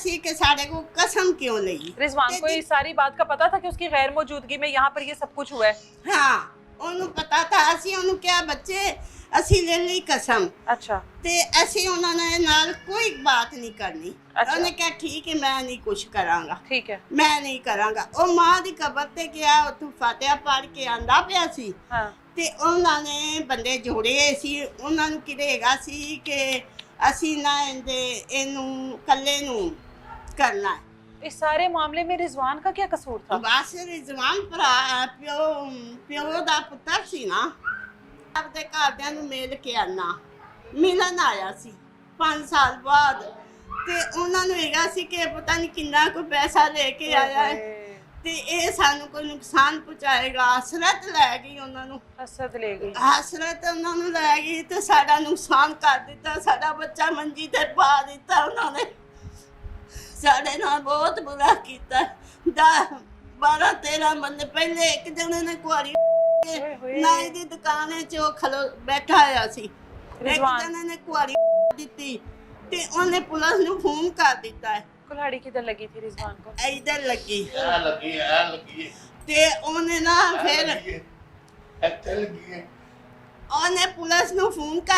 सी कि साढ़े को कसम क्यों ली। रिजवान को ये सारी बात का पता था कि उसकी गैर मौजूदगी में यहाँ पर ये सब कुछ हुआ है? हाँ ਉਹਨੂੰ ਪਤਾ था। ਅਸੀਂ ਉਹਨੂੰ ਕਿਹਾ ਬੱਚੇ ਅਸੀਂ ਲੈ ਲਈ ਕਸਮ अच्छा ਤੇ ਅਸੀਂ ਉਹਨਾਂ ਨੇ ਨਾਲ ਕੋਈ ਬਾਤ ਨਹੀਂ ਕਰਨੀ। ਅੱਛਾ। ਉਹਨੇ ਕਿਹਾ ਠੀਕ ਹੈ ਮੈਂ ਨਹੀਂ ਕੁਝ ਕਰਾਂਗਾ, ठीक है। ਮੈਂ ਨਹੀਂ ਕਰਾਂਗਾ। ਉਹ ਮਾਂ ਦੀ ਕਬਰ ਤੇ ਗਿਆ, ਉੱਥੋਂ ਫਾਤਿਹਾ ਪੜ੍ਹ ਕੇ ਆਂਦਾ ਪਿਆ ਸੀ हाँ ਤੇ ਉਹਨਾਂ ਨੇ ਬੰਦੇ ਜੋੜੇ ਸੀ। ਉਹਨਾਂ ਨੂੰ ਕਿਹੜੇਗਾ ਸੀ ਕਿ ਅਸੀਂ ਨਾ ਇਹਨੂੰ ਕੱਲੇ ਨੂੰ ਕਰਨਾ ਹੈ। इस सारे मामले में रिजवान का क्या कसूर था? ਬਸ ਰਿਜ਼ਵਾਨ ਭਰਾ ਪਿਓ ਦਾ ਪੁੱਤਰ ਸੀ ਨਾ, ਆਪਦੇ ਘਰਦਿਆਂ ਨੂੰ ਮਿਲ ਕੇ ਆਣਾ। ਮਿਲਣ ਆਇਆ ਸੀ 5 ਸਾਲ ਬਾਅਦ ਤੇ ਉਹਨਾਂ ਨੂੰ ਹੈਗਾ ਸੀ ਕਿ ਪਤਾ ਨਹੀਂ ਕਿੰਨਾ ਕੋਈ ਪੈਸਾ ਲੈ ਕੇ ਆਇਆ ਹੈ ਤੇ ਇਹ ਸਾਨੂੰ ਕੋਈ ਨੁਕਸਾਨ ਪਹੁੰਚਾਏਗਾ। ਹਸਰਤ ਲੈ ਗਈ ਉਹਨਾਂ ਨੂੰ, हसरत ले गई। ਹਸਰਤ ਉਹਨਾਂ ਨੂੰ ਲੈ ਗਈ ਤੇ ਸਾਡਾ ਨੁਕਸਾਨ ਕਰ ਦਿੱਤਾ। ਸਾਡਾ ਬੱਚਾ ਮੰਜੀ ਤੇ ਪਾ ਦਿੱਤਾ ਉਹਨਾਂ ਨੇ। ਸਾਡੇ ਨਾਲ ਬਹੁਤ ਬੁਰਾ ਕੀਤਾ। 12-13 ਬੰਦੇ ਪਹਿਲੇ ਇੱਕ ਜਣੇ ਨੇ ਕੁਆਰੀ ਨਾਈ ਦੀ ਦੁਕਾਨ 'ਚ ਉਹ ਖਲੋ ਬੈਠਾ ਹੋਇਆ ਸੀ। ਇੱਕ ਰਿਜ਼ਵਾਨ। ਜਣੇ ਨੇ ਕੁਆਰੀ ਦਿੱਤੀ ਤੇ ਉਹਨੇ ਪੁਲਿਸ ਨੂੰ ਫੋਨ ਕਰ ਦਿੱਤਾ ਹੈ। कुल्हाड़ी किधर लगी थी रिजवान को? ਇੱਧਰ ਲੱਗੀ ਲੱਗੀ ਤੇ ਉਹਨੇ ਨਾ ਫਿਰ ਇੱਥੇ ਲੱਗੀ ਉਹਨੇ ਪੁਲਿਸ ਨੂੰ ਫੋਨ ਕਰ